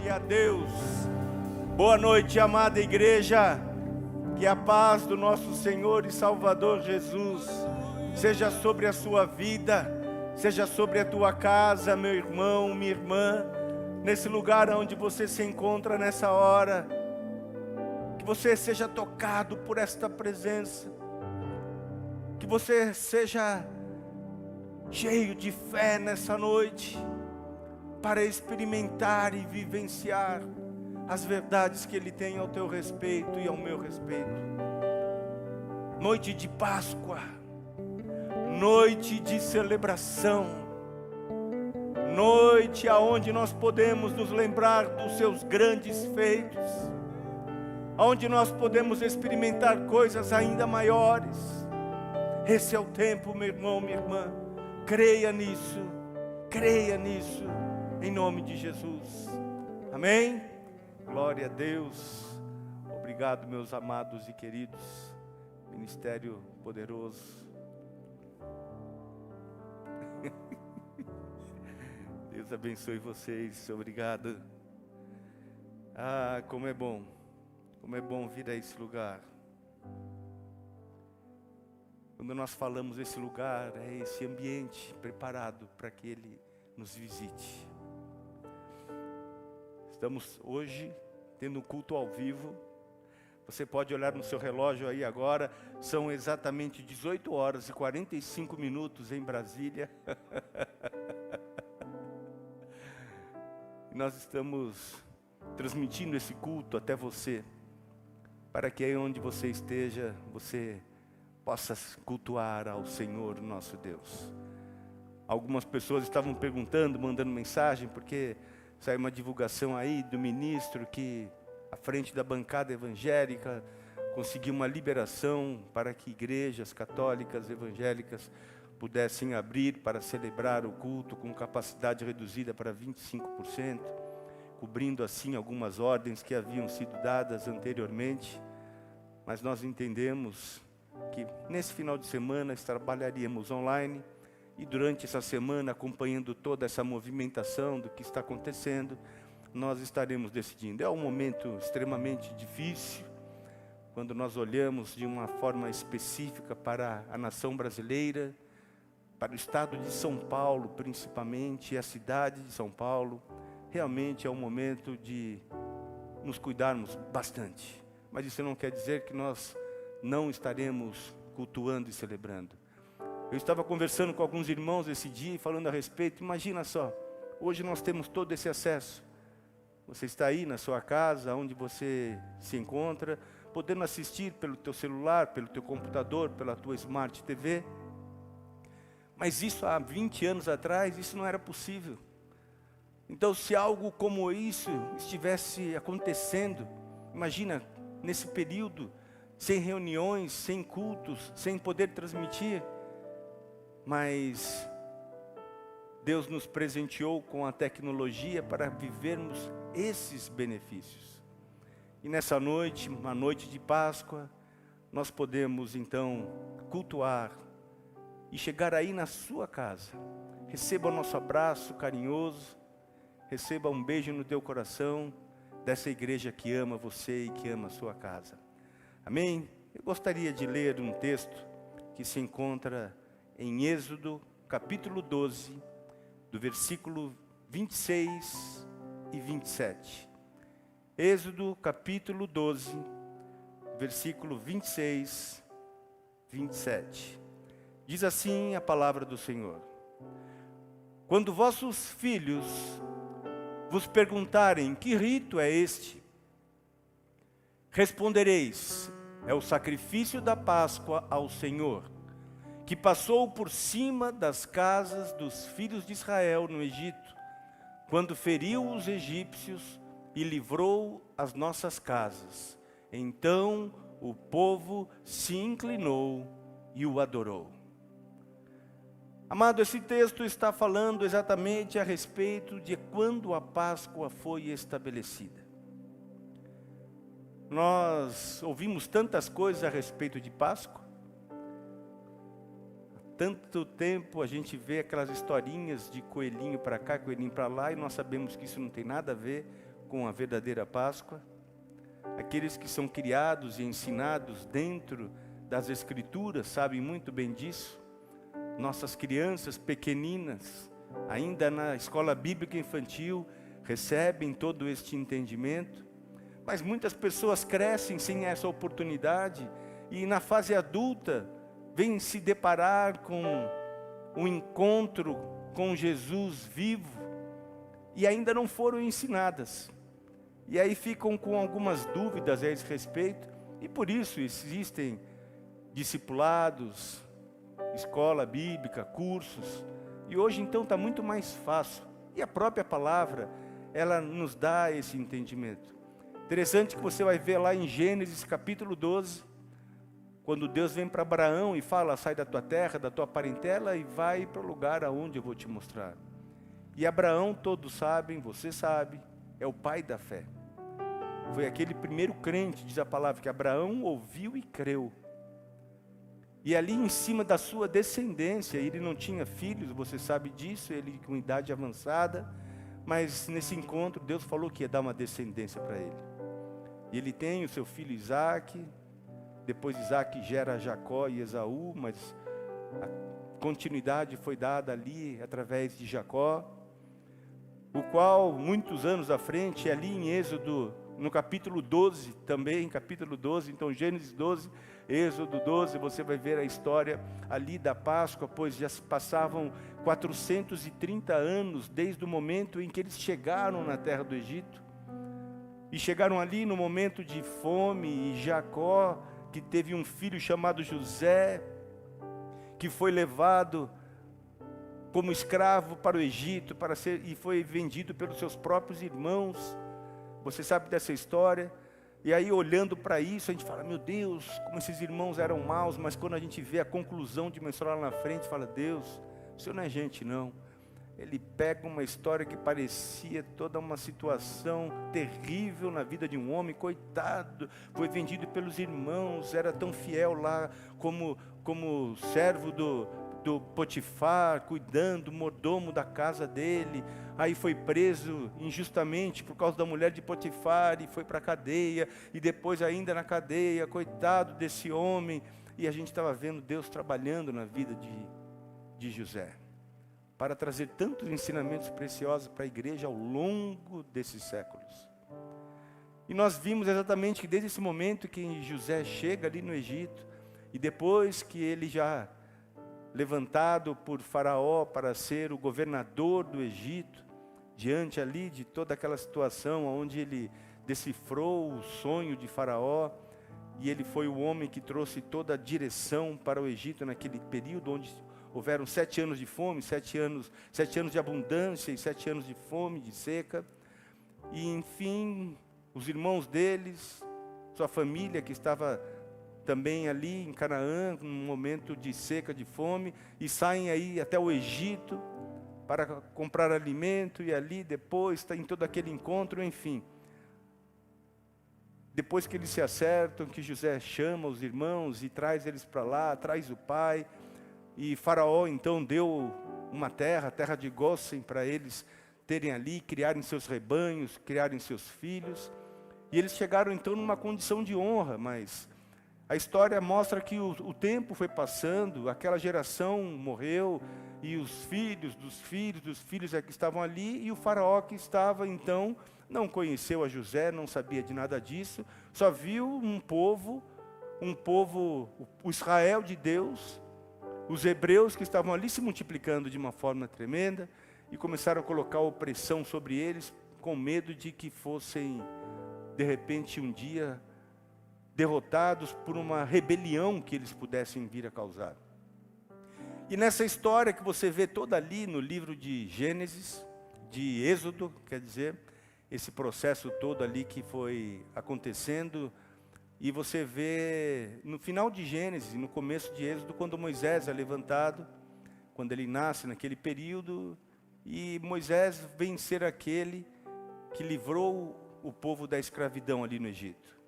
Glória a Deus. Boa noite, amada igreja. Que a paz do nosso Senhor e Salvador Jesus seja sobre a sua vida, seja sobre a tua casa, meu irmão, minha irmã, nesse lugar onde você se encontra nessa hora. Que você seja tocado por esta presença. Que você seja cheio de fé nessa noite, para experimentar e vivenciar as verdades que Ele tem ao teu respeito e ao meu respeito. Noite de Páscoa, noite de celebração, noite aonde nós podemos nos lembrar dos seus grandes feitos, aonde nós podemos experimentar coisas ainda maiores. Esse é o tempo, meu irmão, minha irmã. Creia nisso, em nome de Jesus. Amém? Glória a Deus. Obrigado, meus amados e queridos. Ministério poderoso. Deus abençoe vocês. Obrigado. Ah, como é bom vir a esse lugar. Quando nós falamos esse lugar, é esse ambiente preparado para que Ele nos visite. Estamos hoje tendo um culto ao vivo. Você pode olhar no seu relógio aí agora. São exatamente 18 horas e 45 minutos em Brasília. E nós estamos transmitindo esse culto até você, para que aí onde você esteja, você possa cultuar ao Senhor nosso Deus. Algumas pessoas estavam perguntando, mandando mensagem, porque saiu uma divulgação aí do ministro que, à frente da bancada evangélica, conseguiu uma liberação para que igrejas católicas, evangélicas, pudessem abrir para celebrar o culto com capacidade reduzida para 25%, cobrindo assim algumas ordens que haviam sido dadas anteriormente. Mas nós entendemos que nesse final de semana trabalharíamos online, e durante essa semana, acompanhando toda essa movimentação do que está acontecendo, nós estaremos decidindo. É um momento extremamente difícil, quando nós olhamos de uma forma específica para a nação brasileira, para o estado de São Paulo principalmente, e a cidade de São Paulo. Realmente é um momento de nos cuidarmos bastante. Mas isso não quer dizer que nós não estaremos cultuando e celebrando. Eu estava conversando com alguns irmãos esse dia, falando a respeito. Imagina só, hoje nós temos todo esse acesso. Você está aí na sua casa, onde você se encontra, podendo assistir pelo teu celular, pelo teu computador, pela tua Smart TV. Mas isso há 20 anos atrás, isso não era possível. Então, se algo como isso estivesse acontecendo, imagina, nesse período, sem reuniões, sem cultos, sem poder transmitir. Mas Deus nos presenteou com a tecnologia para vivermos esses benefícios. E nessa noite, uma noite de Páscoa, nós podemos então cultuar e chegar aí na sua casa. Receba o nosso abraço carinhoso, receba um beijo no teu coração, dessa igreja que ama você e que ama a sua casa. Amém? Eu gostaria de ler um texto que se encontra em Êxodo, capítulo 12, do versículo 26 e 27. Êxodo, capítulo 12, versículo 26, 27. Diz assim a palavra do Senhor: quando vossos filhos vos perguntarem que rito é este, respondereis: é o sacrifício da Páscoa ao Senhor, que passou por cima das casas dos filhos de Israel no Egito, quando feriu os egípcios e livrou as nossas casas. Então o povo se inclinou e o adorou. Amado, esse texto está falando exatamente a respeito de quando a Páscoa foi estabelecida. Nós ouvimos tantas coisas a respeito de Páscoa. Tanto tempo a gente vê aquelas historinhas de coelhinho para cá, coelhinho para lá, e nós sabemos que isso não tem nada a ver com a verdadeira Páscoa. Aqueles que são criados e ensinados dentro das Escrituras sabem muito bem disso. Nossas crianças pequeninas, ainda na escola bíblica infantil, recebem todo este entendimento. Mas muitas pessoas crescem sem essa oportunidade e na fase adulta vêm se deparar com um encontro com Jesus vivo e ainda não foram ensinadas. E aí ficam com algumas dúvidas a esse respeito, e por isso existem discipulados, escola bíblica, cursos, e hoje então está muito mais fácil. E a própria palavra, ela nos dá esse entendimento. Interessante que você vai ver lá em Gênesis capítulo 12, quando Deus vem para Abraão e fala: sai da tua terra, da tua parentela e vai para o lugar aonde eu vou te mostrar. E Abraão, todos sabem, você sabe, é o pai da fé. Foi aquele primeiro crente, diz a palavra, que Abraão ouviu e creu. E ali em cima da sua descendência, ele não tinha filhos, você sabe disso, ele com idade avançada, mas nesse encontro Deus falou que ia dar uma descendência para ele. E ele tem o seu filho Isaque, depois Isaque gera Jacó e Esaú, mas a continuidade foi dada ali através de Jacó, o qual muitos anos à frente, ali em Êxodo, no capítulo 12 também, capítulo 12, então Gênesis 12, Êxodo 12, você vai ver a história ali da Páscoa, pois já se passavam 430 anos desde o momento em que eles chegaram na terra do Egito, e chegaram ali no momento de fome, e Jacó, que teve um filho chamado José, que foi levado como escravo para o Egito, e foi vendido pelos seus próprios irmãos. Você sabe dessa história? E aí olhando para isso, a gente fala: meu Deus, como esses irmãos eram maus. Mas quando a gente vê a conclusão de uma história lá na frente, fala: Deus, o Senhor não é gente não. Ele pega uma história que parecia toda uma situação terrível na vida de um homem, coitado, foi vendido pelos irmãos, era tão fiel lá como servo do Potifar, cuidando, mordomo da casa dele. Aí foi preso injustamente por causa da mulher de Potifar e foi para a cadeia, e depois ainda na cadeia, coitado desse homem. E a gente estava vendo Deus trabalhando na vida de José, para trazer tantos ensinamentos preciosos para a igreja ao longo desses séculos. E nós vimos exatamente que desde esse momento que José chega ali no Egito, e depois que ele já levantado por Faraó para ser o governador do Egito, diante ali de toda aquela situação onde ele decifrou o sonho de Faraó, e ele foi o homem que trouxe toda a direção para o Egito naquele período onde houveram 7 anos de fome, 7 anos de abundância e 7 anos de fome, de seca. E enfim, os irmãos deles, sua família que estava também ali em Canaã, num momento de seca, de fome, e saem aí até o Egito para comprar alimento, e ali depois está em todo aquele encontro, enfim. Depois que eles se acertam, que José chama os irmãos e traz eles para lá, traz o pai, e Faraó então deu uma terra, a terra de Gósen, para eles terem ali, criarem seus rebanhos, criarem seus filhos. E eles chegaram então numa condição de honra, mas a história mostra que o tempo foi passando, aquela geração morreu, e os filhos dos filhos dos filhos é que estavam ali, e o Faraó que estava então, não conheceu a José, não sabia de nada disso, só viu um povo, o Israel de Deus, os hebreus que estavam ali se multiplicando de uma forma tremenda, e começaram a colocar opressão sobre eles, com medo de que fossem, de repente, um dia, derrotados por uma rebelião que eles pudessem vir a causar. E nessa história que você vê toda ali no livro de Gênesis, de Êxodo, quer dizer, esse processo todo ali que foi acontecendo, e você vê no final de Gênesis, no começo de Êxodo, quando Moisés é levantado, quando ele nasce naquele período, e Moisés vem ser aquele que livrou o povo da escravidão ali no Egito.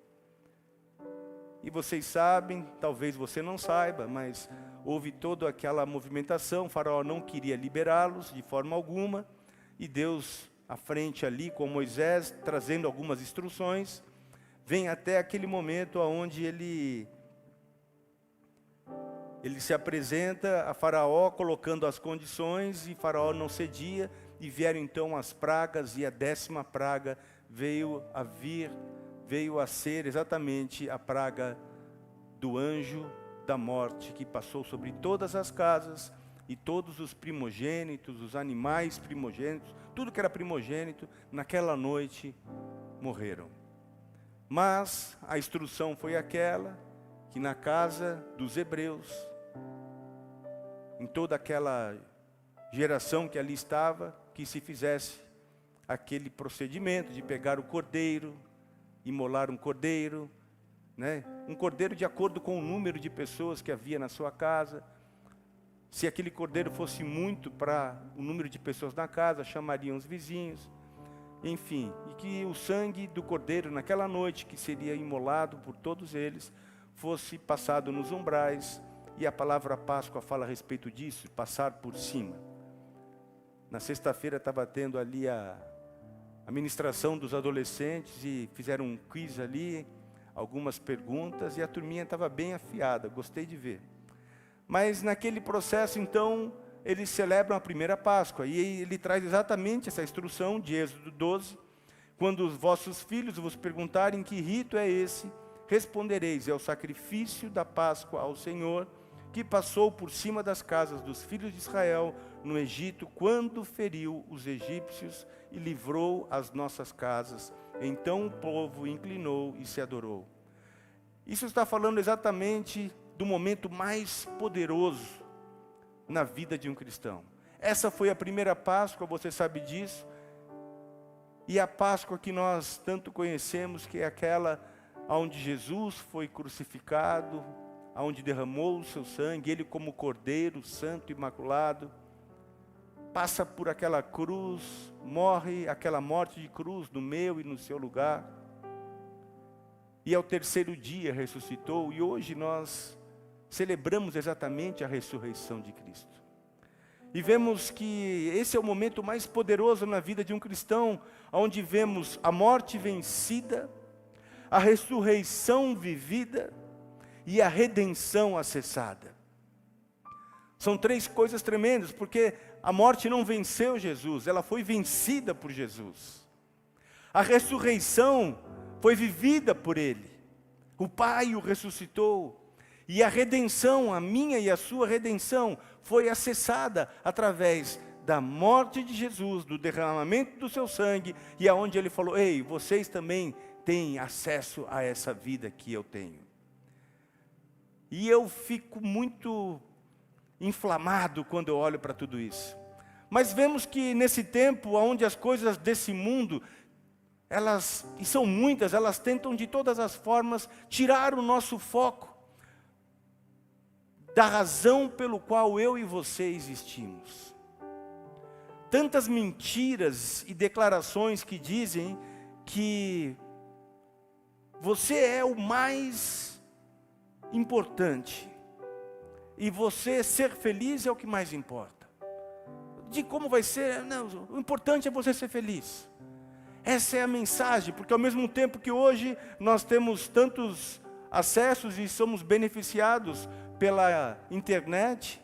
E vocês sabem, talvez você não saiba, mas houve toda aquela movimentação, o Faraó não queria liberá-los de forma alguma, e Deus à frente ali com Moisés, trazendo algumas instruções, vem até aquele momento onde ele se apresenta a Faraó, colocando as condições, e Faraó não cedia, e vieram então as pragas, e a 10ª praga veio a ser exatamente a praga do anjo da morte, que passou sobre todas as casas, e todos os primogênitos, os animais primogênitos, tudo que era primogênito, naquela noite morreram. Mas a instrução foi aquela, que na casa dos hebreus, em toda aquela geração que ali estava, que se fizesse aquele procedimento de pegar o cordeiro, imolar um cordeiro, né? Um cordeiro de acordo com o número de pessoas que havia na sua casa. Se aquele cordeiro fosse muito para o número de pessoas na casa, chamariam os vizinhos. Enfim, e que o sangue do cordeiro naquela noite, que seria imolado por todos eles, fosse passado nos umbrais. E a palavra Páscoa fala a respeito disso, passar por cima. Na sexta-feira estava tendo ali a ministração dos adolescentes, e fizeram um quiz ali, algumas perguntas, e a turminha estava bem afiada, gostei de ver. Mas naquele processo, então, eles celebram a primeira Páscoa, e ele traz exatamente essa instrução de Êxodo 12, quando os vossos filhos vos perguntarem que rito é esse, respondereis, é o sacrifício da Páscoa ao Senhor, que passou por cima das casas dos filhos de Israel no Egito, quando feriu os egípcios e livrou as nossas casas. Então o povo inclinou e se adorou. Isso está falando exatamente do momento mais poderoso na vida de um cristão. Essa foi a primeira Páscoa, você sabe disso. E a Páscoa que nós tanto conhecemos, que é aquela onde Jesus foi crucificado, onde derramou o seu sangue, ele como Cordeiro Santo e Imaculado, passa por aquela cruz, morre aquela morte de cruz no meu e no seu lugar, e ao terceiro dia ressuscitou, e hoje nós celebramos exatamente a ressurreição de Cristo. E vemos que esse é o momento mais poderoso na vida de um cristão, onde vemos a morte vencida, a ressurreição vivida, e a redenção acessada. São 3 coisas tremendas, porque a morte não venceu Jesus, ela foi vencida por Jesus. A ressurreição foi vivida por Ele. O Pai o ressuscitou. E a redenção, a minha e a sua redenção, foi acessada através da morte de Jesus, do derramamento do seu sangue, e aonde Ele falou, ei, vocês também têm acesso a essa vida que eu tenho. E eu fico muito inflamado quando eu olho para tudo isso. Mas vemos que nesse tempo, onde as coisas desse mundo, elas, e são muitas, elas tentam de todas as formas tirar o nosso foco da razão pelo qual eu e você existimos. Tantas mentiras e declarações que dizem que você é o mais importante, e você ser feliz é o que mais importa. De como vai ser, não, o importante é você ser feliz. Essa é a mensagem, porque ao mesmo tempo que hoje nós temos tantos acessos e somos beneficiados pela internet,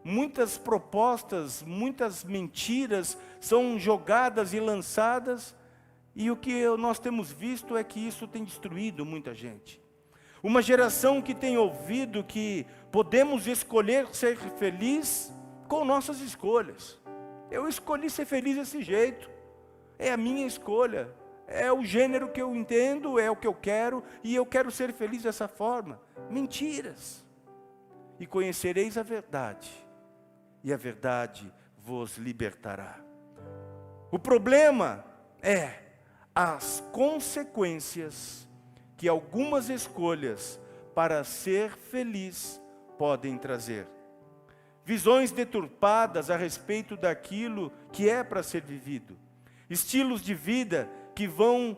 muitas propostas, muitas mentiras são jogadas e lançadas, e o que nós temos visto é que isso tem destruído muita gente. Uma geração que tem ouvido que podemos escolher ser feliz com nossas escolhas. Eu escolhi ser feliz desse jeito. É a minha escolha. É o gênero que eu entendo, é o que eu quero, e eu quero ser feliz dessa forma. Mentiras. E conhecereis a verdade, e a verdade vos libertará. O problema é as consequências que algumas escolhas para ser feliz podem trazer. Visões deturpadas a respeito daquilo que é para ser vivido. Estilos de vida que vão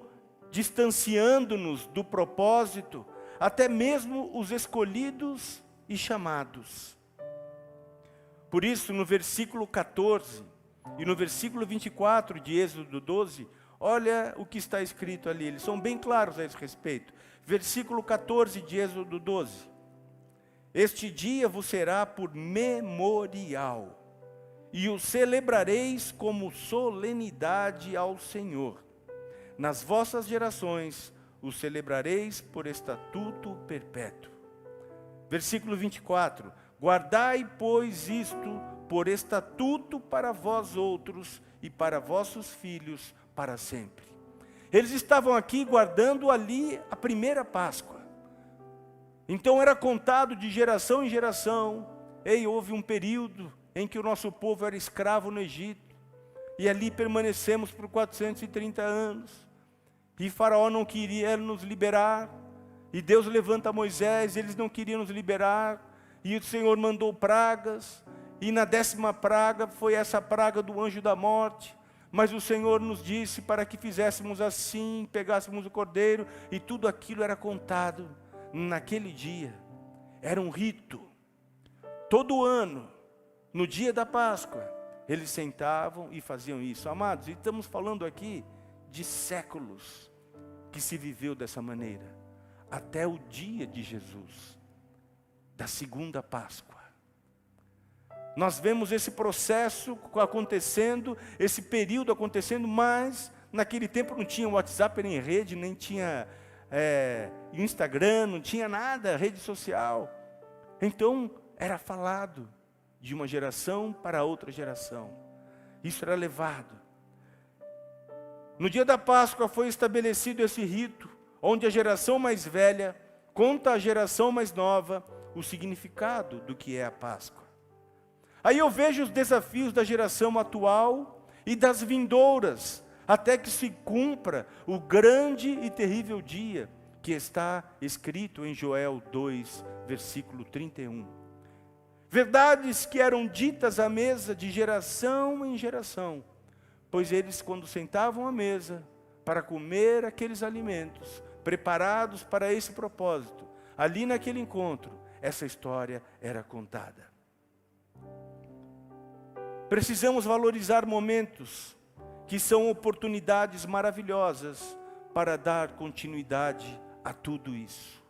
distanciando-nos do propósito, até mesmo os escolhidos e chamados. Por isso, no versículo 14, E no versículo 24 de Êxodo 12, olha o que está escrito ali, eles são bem claros a esse respeito. Versículo 14 de Êxodo 12. Este dia vos será por memorial, e o celebrareis como solenidade ao Senhor. Nas vossas gerações o celebrareis por estatuto perpétuo. Versículo 24. Guardai, pois, isto por estatuto para vós outros e para vossos filhos para sempre. Eles estavam aqui guardando ali a primeira Páscoa. Então era contado de geração em geração. Houve um período em que o nosso povo era escravo no Egito. E ali permanecemos por 430 anos. E Faraó não queria nos liberar. E Deus levanta Moisés, eles não queriam nos liberar. E o Senhor mandou pragas. E na 10ª praga foi essa praga do anjo da morte. Mas o Senhor nos disse para que fizéssemos assim, pegássemos o cordeiro. E tudo aquilo era contado naquele dia. Era um rito. Todo ano, no dia da Páscoa, eles sentavam e faziam isso. Amados, estamos falando aqui de séculos que se viveu dessa maneira. Até o dia de Jesus, da segunda Páscoa. Nós vemos esse processo acontecendo, esse período acontecendo, mas naquele tempo não tinha WhatsApp nem rede, nem tinha Instagram, não tinha nada, rede social. Então era falado de uma geração para outra geração. Isso era levado. No dia da Páscoa foi estabelecido esse rito, onde a geração mais velha conta à geração mais nova o significado do que é a Páscoa. Aí eu vejo os desafios da geração atual e das vindouras, até que se cumpra o grande e terrível dia que está escrito em Joel 2, versículo 31. Verdades que eram ditas à mesa de geração em geração, pois eles, quando sentavam à mesa para comer aqueles alimentos preparados para esse propósito, ali naquele encontro, essa história era contada. Precisamos valorizar momentos que são oportunidades maravilhosas para dar continuidade a tudo isso.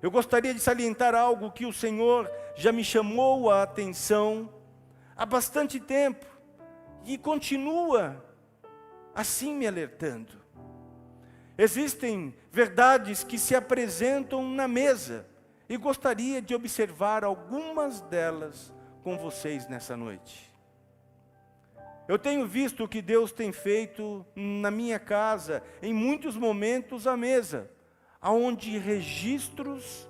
Eu gostaria de salientar algo que o Senhor já me chamou a atenção há bastante tempo e continua assim me alertando. Existem verdades que se apresentam na mesa e gostaria de observar algumas delas com vocês nessa noite. Eu tenho visto o que Deus tem feito na minha casa, em muitos momentos à mesa, onde registros,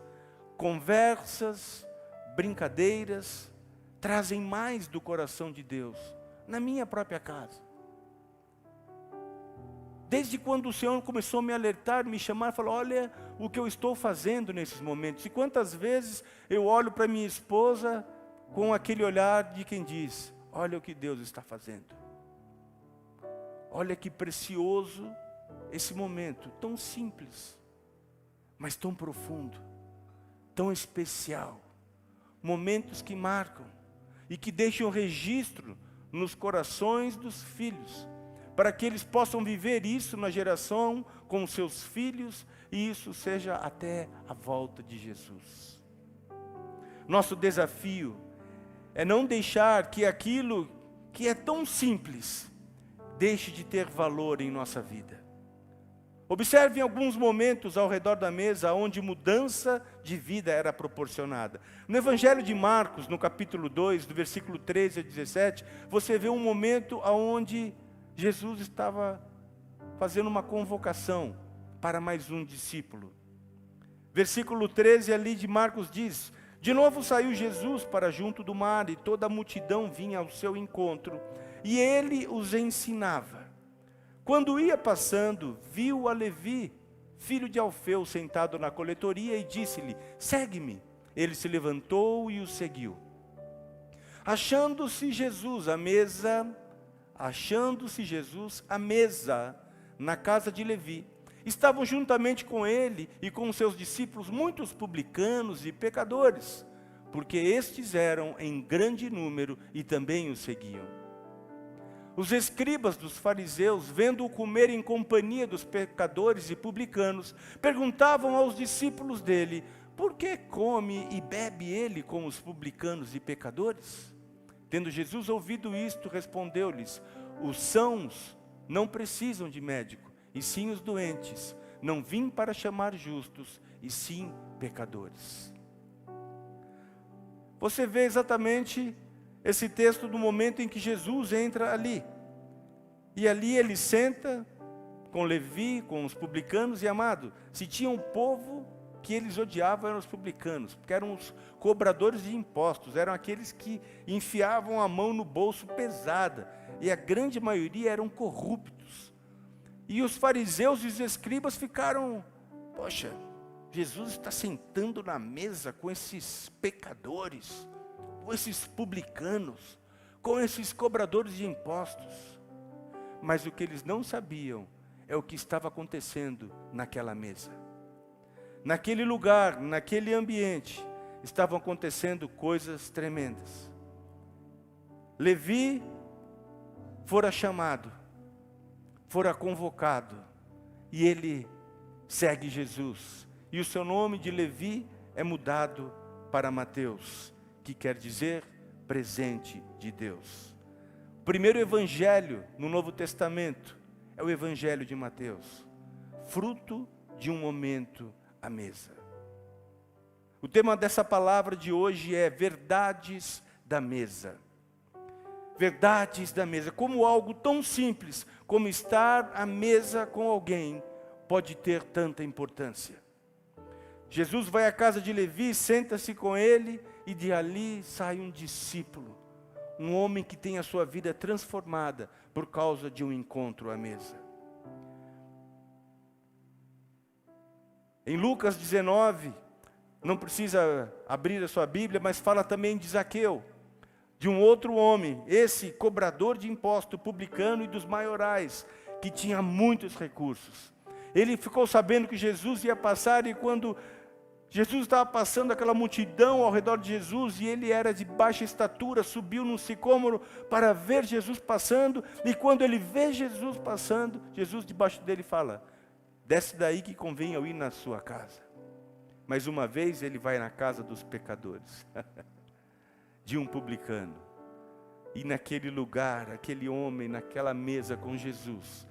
conversas, brincadeiras, trazem mais do coração de Deus, na minha própria casa. Desde quando o Senhor começou a me alertar, me chamar, falou, olha o que eu estou fazendo nesses momentos. E quantas vezes eu olho para minha esposa com aquele olhar de quem diz, olha o que Deus está fazendo. Olha que precioso esse momento, tão simples, mas tão profundo, tão especial. Momentos que marcam e que deixam registro nos corações dos filhos, para que eles possam viver isso na geração com os seus filhos, e isso seja até a volta de Jesus. Nosso desafio é não deixar que aquilo que é tão simples deixe de ter valor em nossa vida. Observe alguns momentos ao redor da mesa onde mudança de vida era proporcionada. No Evangelho de Marcos, no capítulo 2, do versículo 13 a 17, você vê um momento onde Jesus estava fazendo uma convocação para mais um discípulo. Versículo 13 ali de Marcos diz, de novo saiu Jesus para junto do mar e toda a multidão vinha ao seu encontro e ele os ensinava. Quando ia passando, viu a Levi, filho de Alfeu, sentado na coletoria e disse-lhe, segue-me. Ele se levantou e o seguiu. Achando-se Jesus à mesa na casa de Levi, estavam juntamente com ele e com seus discípulos muitos publicanos e pecadores, porque estes eram em grande número e também o seguiam. Os escribas dos fariseus, vendo-o comer em companhia dos pecadores e publicanos, perguntavam aos discípulos dele: por que come e bebe ele com os publicanos e pecadores? Tendo Jesus ouvido isto, respondeu-lhes: os sãos não precisam de médico, e sim os doentes. Não vim para chamar justos, e sim pecadores. Você vê exatamente esse texto do momento em que Jesus entra ali. E ali ele senta com Levi, com os publicanos, e amado, se tinha um povo que eles odiavam, eram os publicanos, porque eram os cobradores de impostos, eram aqueles que enfiavam a mão no bolso pesada, e a grande maioria eram corruptos. E os fariseus e os escribas ficaram: poxa, Jesus está sentando na mesa com esses pecadores, com esses publicanos, com esses cobradores de impostos. Mas o que eles não sabiam é o que estava acontecendo naquela mesa. Naquele lugar, naquele ambiente, estavam acontecendo coisas tremendas. Levi fora chamado, fora convocado, e ele segue Jesus. E o seu nome de Levi é mudado para Mateus, que quer dizer presente de Deus. O primeiro evangelho no Novo Testamento é o evangelho de Mateus, fruto de um momento à mesa. O tema dessa palavra de hoje é verdades da mesa. Verdades da mesa. Como algo tão simples como estar à mesa com alguém pode ter tanta importância. Jesus vai à casa de Levi, senta-se com ele, e de ali sai um discípulo, um homem que tem a sua vida transformada por causa de um encontro à mesa. Em Lucas 19, não precisa abrir a sua Bíblia, mas fala também de Zaqueu, de um outro homem, esse cobrador de imposto, publicano e dos maiorais, que tinha muitos recursos. Ele ficou sabendo que Jesus ia passar, e quando Jesus estava passando, aquela multidão ao redor de Jesus, e ele era de baixa estatura, subiu num sicômoro para ver Jesus passando, e quando ele vê Jesus passando, Jesus debaixo dele fala: desce daí que convém eu ir na sua casa. Mas uma vez ele vai na casa dos pecadores, de um publicano, e naquele lugar, aquele homem, naquela mesa com Jesus,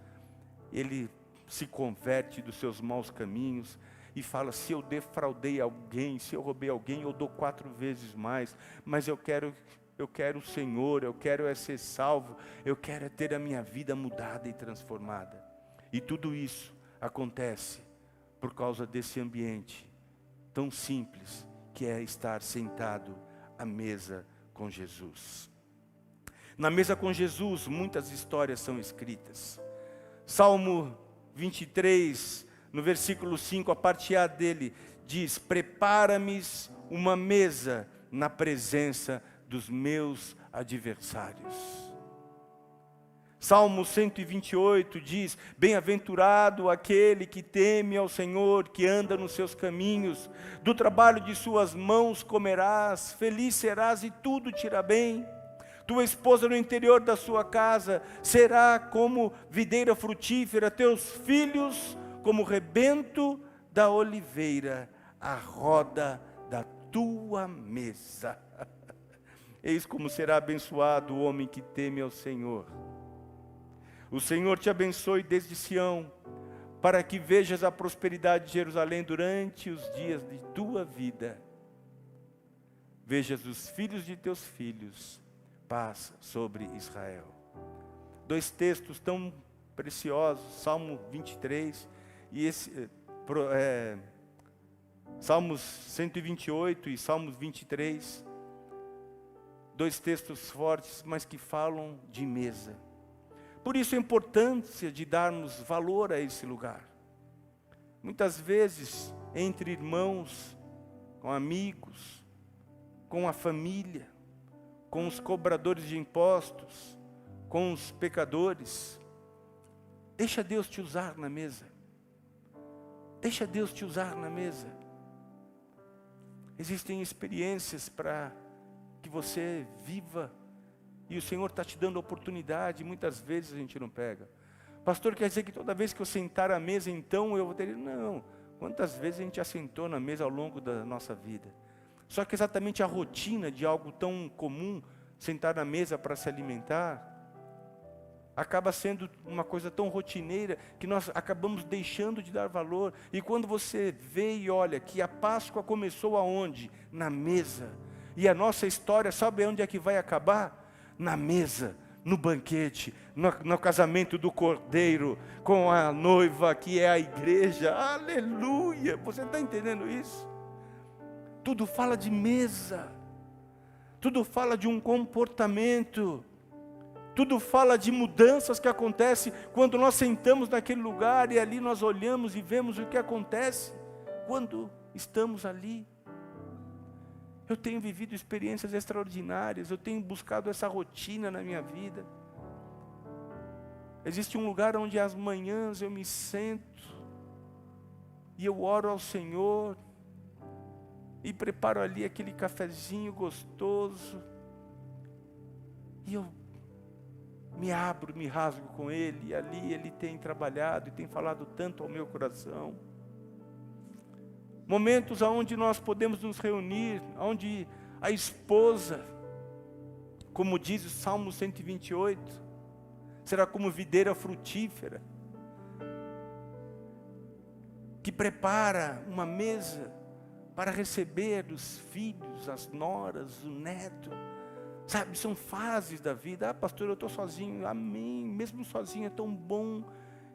ele se converte dos seus maus caminhos, e fala: se eu defraudei alguém, se eu roubei alguém, eu dou 4 vezes mais, mas eu quero o Senhor, eu quero ser salvo, eu quero ter a minha vida mudada e transformada. E tudo isso acontece por causa desse ambiente tão simples, que é estar sentado à mesa com Jesus. Na mesa com Jesus, muitas histórias são escritas. Salmo 23, no versículo 5, a parte A dele, diz: prepara-me uma mesa na presença dos meus adversários. Salmo 128 diz: bem-aventurado aquele que teme ao Senhor, que anda nos seus caminhos, do trabalho de suas mãos comerás, feliz serás e tudo te irá bem. Tua esposa no interior da sua casa será como videira frutífera, teus filhos como rebento da oliveira, a roda da tua mesa. Eis como será abençoado o homem que teme ao Senhor. O Senhor te abençoe desde Sião, para que vejas a prosperidade de Jerusalém durante os dias de tua vida. Vejas os filhos de teus filhos, paz sobre Israel. 2 textos tão preciosos, Salmo 23 e Salmos 128 e Salmos 23. 2 textos fortes, mas que falam de mesa. Por isso a importância de darmos valor a esse lugar. Muitas vezes, entre irmãos, com amigos, com a família, com os cobradores de impostos, com os pecadores, deixa Deus te usar na mesa. Deixa Deus te usar na mesa. Existem experiências para que você viva E o Senhor está te dando oportunidade, e muitas vezes a gente não pega. Pastor, quer dizer que toda vez que eu sentar à mesa, então eu vou ter... Não, quantas vezes a gente já sentou na mesa ao longo da nossa vida? Só que exatamente a rotina de algo tão comum, sentar na mesa para se alimentar, acaba sendo uma coisa tão rotineira que nós acabamos deixando de dar valor. E quando você vê e olha que a Páscoa começou aonde? Na mesa. E a nossa história, sabe onde é que vai acabar? Na mesa, no banquete, no casamento do Cordeiro, com a noiva que é a igreja. Aleluia! Você está entendendo isso? Tudo fala de mesa. Tudo fala de um comportamento. Tudo fala de mudanças que acontecem quando nós sentamos naquele lugar e ali nós olhamos e vemos o que acontece quando estamos ali. Eu tenho vivido experiências extraordinárias, eu tenho buscado essa rotina na minha vida. Existe um lugar onde às manhãs eu me sento e eu oro ao Senhor e preparo ali aquele cafezinho gostoso e eu me abro, me rasgo com Ele, e ali Ele tem trabalhado e tem falado tanto ao meu coração. Momentos onde nós podemos nos reunir, onde a esposa, como diz o Salmo 128, será como videira frutífera, que prepara uma mesa para receber os filhos, as noras, o neto. Sabe, são fases da vida. Ah, pastor, eu estou sozinho. Amém, mesmo sozinho é tão bom.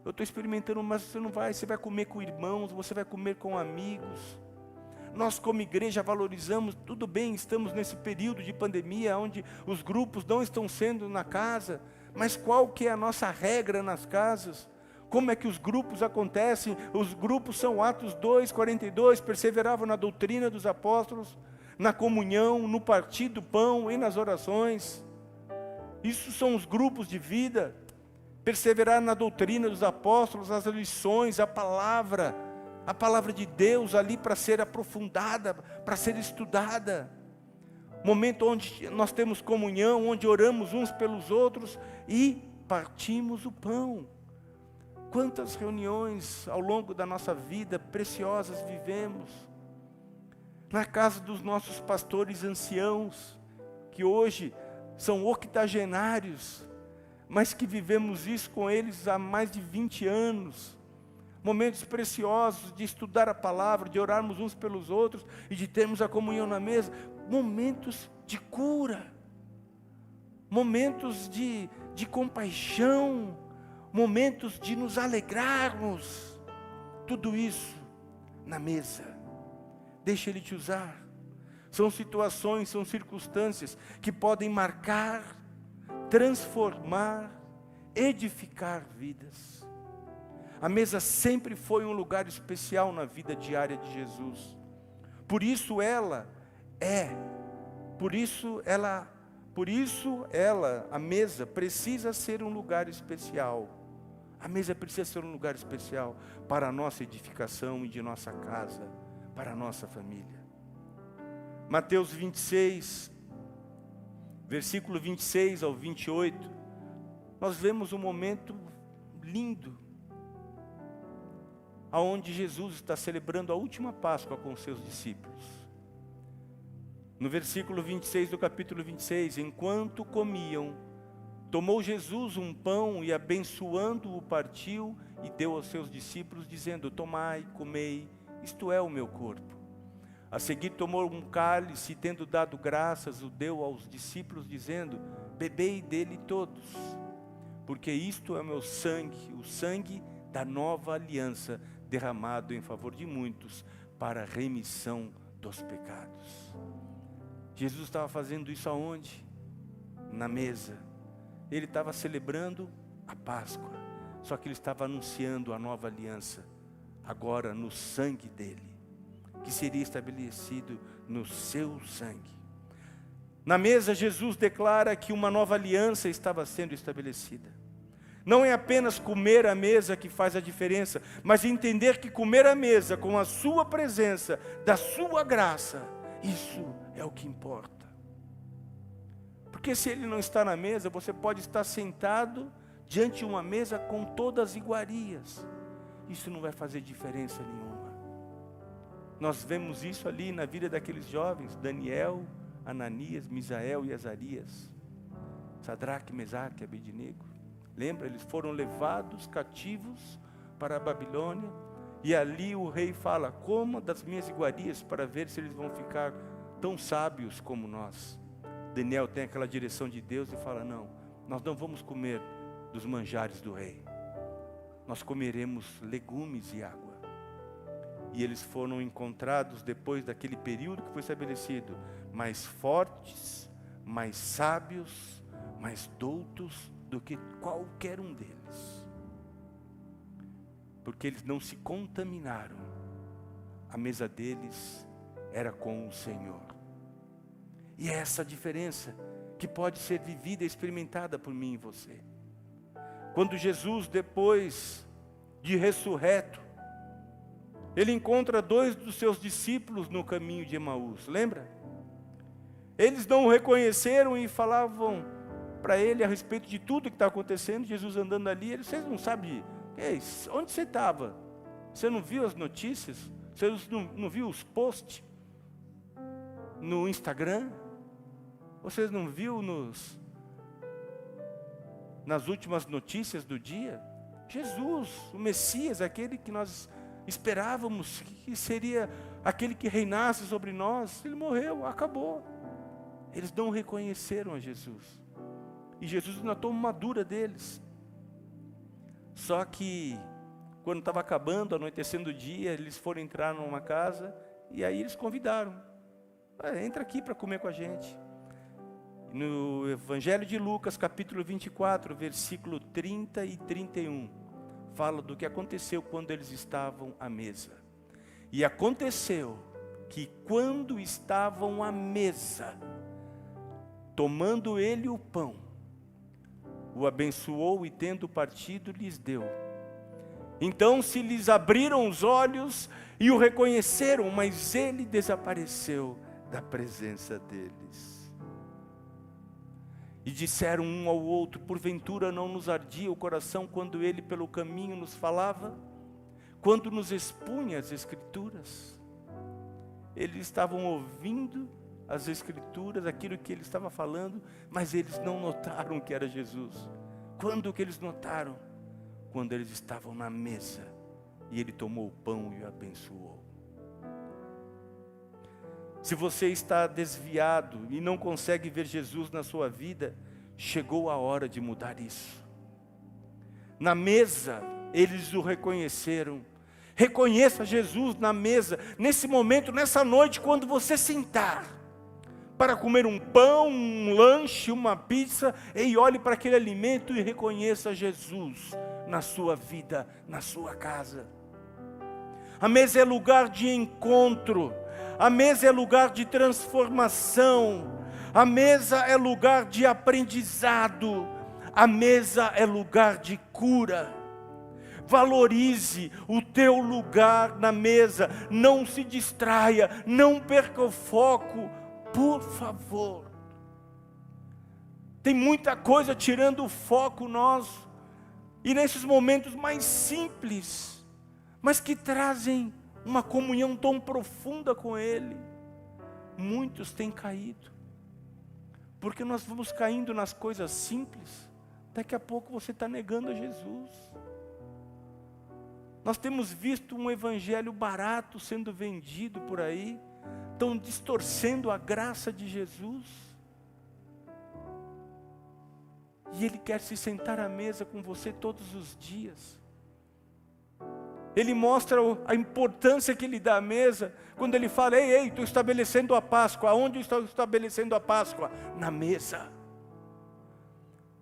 Eu estou experimentando, mas você vai comer com irmãos, você vai comer com amigos. Nós como igreja valorizamos, tudo bem, estamos nesse período de pandemia, onde os grupos não estão sendo na casa, mas qual que é a nossa regra nas casas? Como é que os grupos acontecem? Os grupos são Atos 2:42, perseveravam na doutrina dos apóstolos, na comunhão, no partir do pão e nas orações. Isso são os grupos de vida. Perseverar na doutrina dos apóstolos, as lições, a palavra de Deus ali para ser aprofundada, para ser estudada. Momento onde nós temos comunhão, onde oramos uns pelos outros e partimos o pão. Quantas reuniões ao longo da nossa vida preciosas vivemos. Na casa dos nossos pastores anciãos, que hoje são octogenários, mas que vivemos isso com eles há mais de 20 anos. Momentos preciosos de estudar a palavra, de orarmos uns pelos outros e de termos a comunhão na mesa. Momentos de cura, momentos de compaixão, momentos de nos alegrarmos. Tudo isso na mesa. Deixa Ele te usar. São situações, são circunstâncias que podem marcar, transformar, edificar vidas. A mesa sempre foi um lugar especial na vida diária de Jesus. Por isso ela, a mesa precisa ser um lugar especial. A mesa precisa ser um lugar especial para a nossa edificação e de nossa casa, para a nossa família. Mateus 26, versículo 26 ao 28, nós vemos um momento lindo, aonde Jesus está celebrando a última Páscoa com os seus discípulos. No versículo 26 do capítulo 26, enquanto comiam, tomou Jesus um pão e abençoando-o partiu e deu aos seus discípulos, dizendo: tomai, comei, isto é o meu corpo. A seguir tomou um cálice e tendo dado graças, o deu aos discípulos, dizendo: bebei dele todos, porque isto é o meu sangue, o sangue da nova aliança, derramado em favor de muitos, para a remissão dos pecados. Jesus estava fazendo isso aonde? Na mesa. Ele estava celebrando a Páscoa, só que ele estava anunciando a nova aliança, agora no sangue dele, que seria estabelecido no seu sangue. Na mesa, Jesus declara que uma nova aliança estava sendo estabelecida. Não é apenas comer à mesa que faz a diferença, mas entender que comer à mesa com a sua presença, da sua graça, isso é o que importa. Porque se ele não está na mesa, você pode estar sentado diante de uma mesa com todas as iguarias. Isso não vai fazer diferença nenhuma. Nós vemos isso ali na vida daqueles jovens, Daniel, Ananias, Misael e Azarias, Sadraque, Mesaque e Abednego. Lembra? Eles foram levados cativos para a Babilônia, e ali o rei fala: coma das minhas iguarias para ver se eles vão ficar tão sábios como nós. Daniel tem aquela direção de Deus e fala: não, nós não vamos comer dos manjares do rei, nós comeremos legumes e água. E eles foram encontrados depois daquele período que foi estabelecido, mais fortes, mais sábios, mais doutos do que qualquer um deles. Porque eles não se contaminaram. A mesa deles era com o Senhor. E é essa diferença que pode ser vivida e experimentada por mim e você. Quando Jesus, depois de ressurreto, ele encontra 2 dos seus discípulos no caminho de Emaús, lembra? Eles não o reconheceram e falavam para ele a respeito de tudo que está acontecendo. Jesus andando ali, vocês não sabem, onde você estava? Você não viu as notícias? Você não viu os posts no Instagram? Vocês não viu nas últimas notícias do dia? Jesus, o Messias, aquele que nós esperávamos que seria aquele que reinasse sobre nós, ele morreu, acabou. Eles não reconheceram a Jesus. E Jesus notou uma dura deles. Só que, quando estava acabando, anoitecendo o dia, eles foram entrar numa casa, e aí eles convidaram: entra aqui para comer com a gente. No Evangelho de Lucas, capítulo 24, versículo 30 e 31, fala do que aconteceu quando eles estavam à mesa. E aconteceu que quando estavam à mesa, tomando ele o pão, o abençoou e tendo partido lhes deu. Então se lhes abriram os olhos e o reconheceram, mas ele desapareceu da presença deles. E disseram um ao outro: porventura não nos ardia o coração quando ele pelo caminho nos falava, quando nos expunha as Escrituras? Eles estavam ouvindo as Escrituras, aquilo que ele estava falando, mas eles não notaram que era Jesus. Quando que eles notaram? Quando eles estavam na mesa e ele tomou o pão e o abençoou. Se você está desviado e não consegue ver Jesus na sua vida, chegou a hora de mudar isso. Na mesa, eles o reconheceram. Reconheça Jesus na mesa, nesse momento, nessa noite, quando você sentar para comer um pão, um lanche, uma pizza, e olhe para aquele alimento e reconheça Jesus na sua vida, na sua casa. A mesa é lugar de encontro. A mesa é lugar de transformação. A mesa é lugar de aprendizado. A mesa é lugar de cura. Valorize o teu lugar na mesa. Não se distraia. Não perca o foco. Por favor. Tem muita coisa tirando o foco nosso. E nesses momentos mais simples, mas que trazem uma comunhão tão profunda com Ele, muitos têm caído, porque nós vamos caindo nas coisas simples. Daqui a pouco você está negando a Jesus. Nós temos visto um evangelho barato sendo vendido por aí, estão distorcendo a graça de Jesus, e Ele quer se sentar à mesa com você todos os dias. Ele mostra a importância que Ele dá à mesa, quando Ele fala: ei, estou estabelecendo a Páscoa. Aonde eu estou estabelecendo a Páscoa? Na mesa.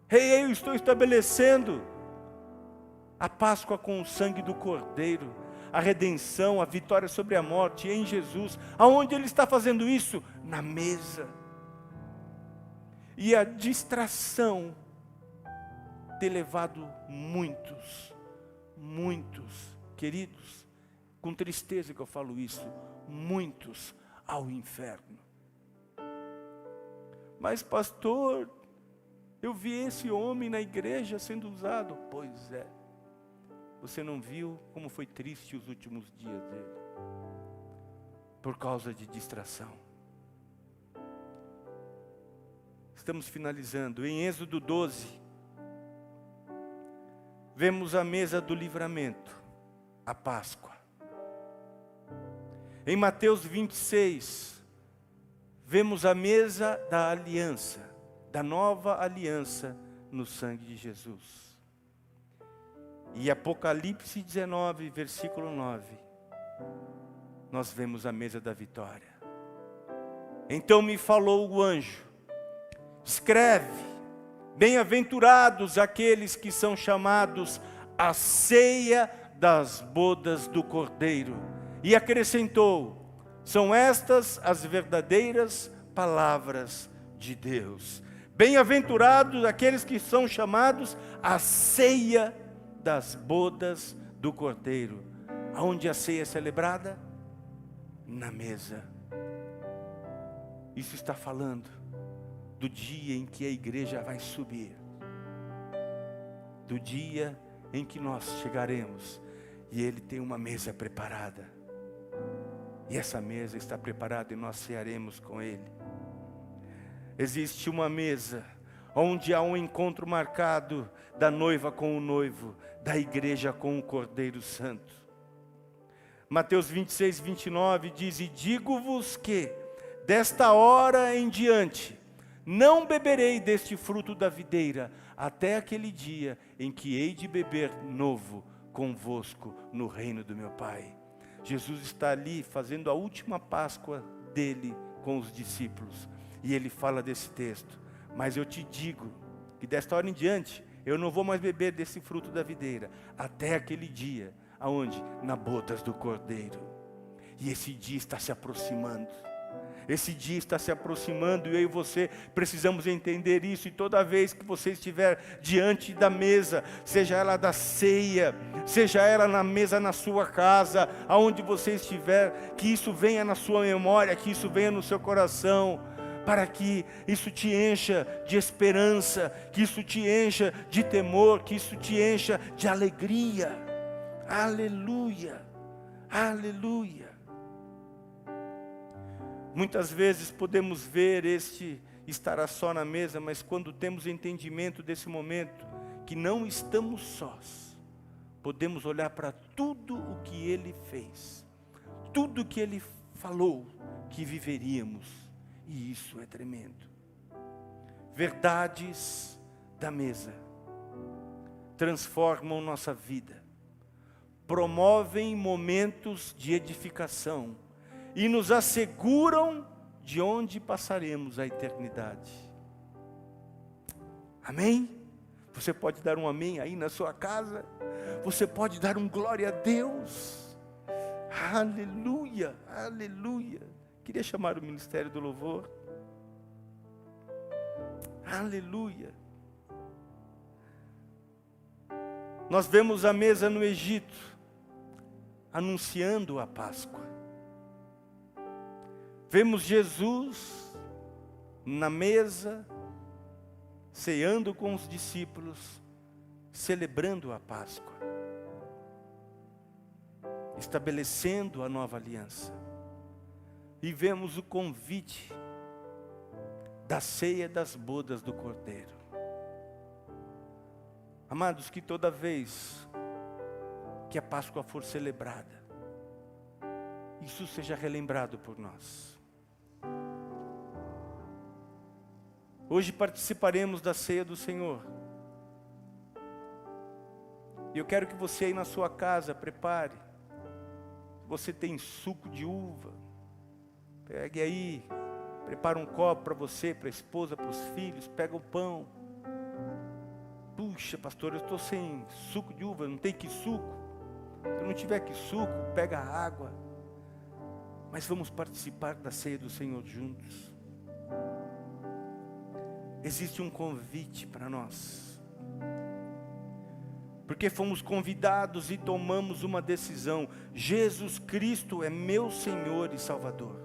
Ei, eu estou estabelecendo a Páscoa com o sangue do Cordeiro, a redenção, a vitória sobre a morte em Jesus. Aonde Ele está fazendo isso? Na mesa. E a distração tem levado muitos, queridos, com tristeza que eu falo isso, muitos ao inferno. Mas pastor, eu vi esse homem na igreja sendo usado. Pois é. Você não viu como foi triste os últimos dias dele? Por causa de distração. Estamos finalizando. Em Êxodo 12, vemos a mesa do livramento, a Páscoa. Em Mateus 26, vemos a mesa da aliança, da nova aliança no sangue de Jesus. E Apocalipse 19, versículo 9, nós vemos a mesa da vitória. Então me falou o anjo: escreve, bem-aventurados aqueles que são chamados à ceia das bodas do Cordeiro. E acrescentou: são estas as verdadeiras palavras de Deus. Bem-aventurados aqueles que são chamados à ceia das bodas do Cordeiro. Aonde a ceia é celebrada? Na mesa. Isso está falando do dia em que a igreja vai subir, do dia em que nós chegaremos e Ele tem uma mesa preparada, e essa mesa está preparada e nós cearemos com Ele. Existe uma mesa onde há um encontro marcado da noiva com o noivo, da igreja com o Cordeiro Santo. Mateus 26, 29 diz: e digo-vos que desta hora em diante não beberei deste fruto da videira, até aquele dia em que hei de beber novo convosco no reino do meu Pai. Jesus está ali fazendo a última Páscoa dele com os discípulos. E ele fala desse texto: mas eu te digo que desta hora em diante eu não vou mais beber desse fruto da videira, até aquele dia, aonde? Na bodas do Cordeiro. E esse dia está se aproximando. Esse dia está se aproximando e eu e você precisamos entender isso. E toda vez que você estiver diante da mesa, seja ela da ceia, seja ela na mesa na sua casa, aonde você estiver, que isso venha na sua memória, que isso venha no seu coração, para que isso te encha de esperança, que isso te encha de temor, que isso te encha de alegria. Aleluia, aleluia. Muitas vezes podemos ver este estar só na mesa, mas quando temos entendimento desse momento, que não estamos sós, podemos olhar para tudo o que Ele fez, tudo que Ele falou que viveríamos, e isso é tremendo. Verdades da mesa transformam nossa vida, promovem momentos de edificação, e nos asseguram de onde passaremos a eternidade. Amém? Você pode dar um amém aí na sua casa? Você pode dar um glória a Deus? Aleluia, aleluia. Queria chamar o ministério do louvor. Aleluia. Nós vemos a mesa no Egito, anunciando a Páscoa. Vemos Jesus na mesa, ceando com os discípulos, celebrando a Páscoa, estabelecendo a nova aliança. E vemos o convite da ceia das bodas do Cordeiro. Amados, que toda vez que a Páscoa for celebrada, isso seja relembrado por nós. Hoje participaremos da ceia do Senhor. E eu quero que você aí na sua casa prepare. Você tem suco de uva, pegue aí, prepara um copo para você, para a esposa, para os filhos, pega o pão. Puxa, pastor, eu estou sem suco de uva, não tem que suco. Se não tiver que suco, pega a água. Mas vamos participar da ceia do Senhor juntos. Existe um convite para nós, porque fomos convidados e tomamos uma decisão. Jesus Cristo é meu Senhor e Salvador.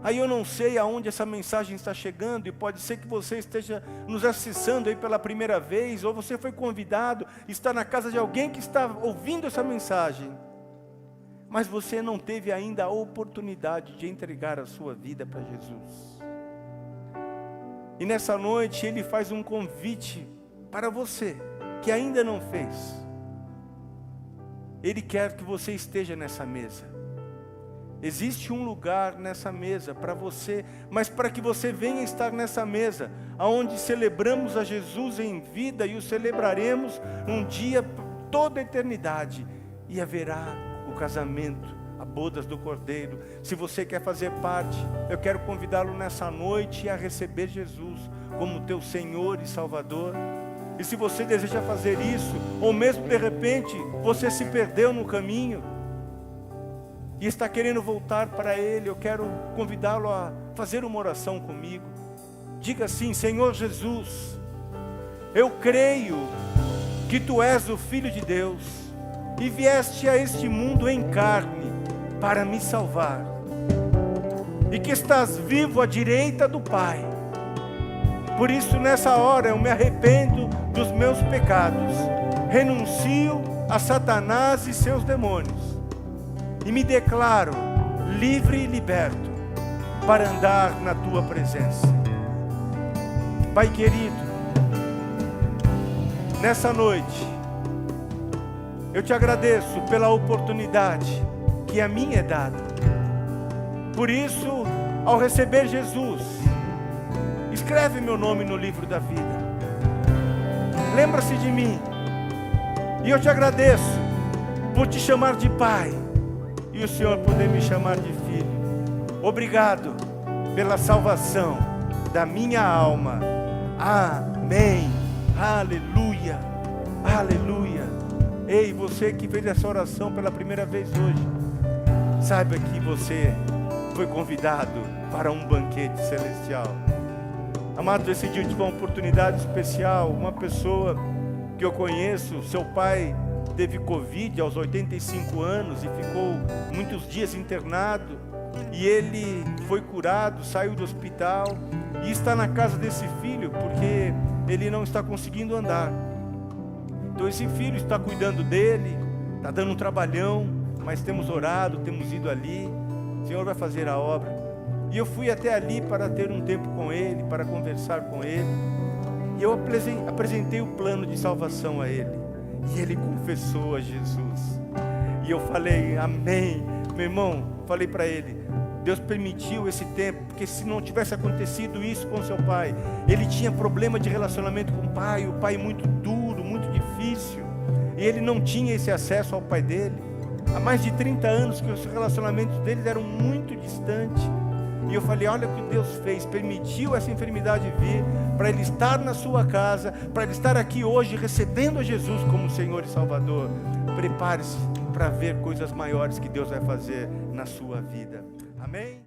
Aí eu não sei aonde essa mensagem está chegando, e pode ser que você esteja nos acessando aí pela primeira vez, ou você foi convidado, está na casa de alguém que está ouvindo essa mensagem, mas você não teve ainda a oportunidade de entregar a sua vida para Jesus. E nessa noite Ele faz um convite para você, que ainda não fez. Ele quer que você esteja nessa mesa. Existe um lugar nessa mesa para você, mas para que você venha estar nessa mesa, aonde celebramos a Jesus em vida e o celebraremos um dia, toda a eternidade, e haverá o casamento, a bodas do Cordeiro. Se você quer fazer parte, eu quero convidá-lo nessa noite a receber Jesus como teu Senhor e Salvador. E se você deseja fazer isso, ou mesmo de repente você se perdeu no caminho e está querendo voltar para Ele, eu quero convidá-lo a fazer uma oração comigo. Diga assim: Senhor Jesus, eu creio que Tu és o Filho de Deus e vieste a este mundo em carne para me salvar, e que estás vivo à direita do Pai. Por isso nessa hora eu me arrependo dos meus pecados, renuncio a Satanás e seus demônios, e me declaro livre e liberto para andar na Tua presença. Pai querido, nessa noite, eu Te agradeço pela oportunidade que a mim é dada. Por isso, ao receber Jesus, escreve meu nome no livro da vida. Lembra-se de mim. E eu Te agradeço por Te chamar de Pai e o Senhor poder me chamar de Filho. Obrigado pela salvação da minha alma. Amém. Aleluia. Aleluia. Ei, você que fez essa oração pela primeira vez hoje, saiba que você foi convidado para um banquete celestial. Amado, esse dia eu tive uma oportunidade especial. Uma pessoa que eu conheço, seu pai teve Covid aos 85 anos e ficou muitos dias internado, e ele foi curado, saiu do hospital e está na casa desse filho, porque ele não está conseguindo andar. Então esse filho está cuidando dele, está dando um trabalhão, mas temos orado, temos ido ali. O Senhor vai fazer a obra. E eu fui até ali para ter um tempo com ele, para conversar com ele. E eu apresentei o plano de salvação a ele. E ele confessou a Jesus. E eu falei, amém. Meu irmão, falei para ele, Deus permitiu esse tempo, porque se não tivesse acontecido isso com seu pai, ele tinha problema de relacionamento com o pai muito duro, muito difícil. E ele não tinha esse acesso ao pai dele. Há mais de 30 anos que os relacionamentos deles eram muito distantes. E eu falei, olha o que Deus fez, permitiu essa enfermidade vir, para ele estar na sua casa, para ele estar aqui hoje, recebendo a Jesus como Senhor e Salvador. Prepare-se para ver coisas maiores que Deus vai fazer na sua vida. Amém?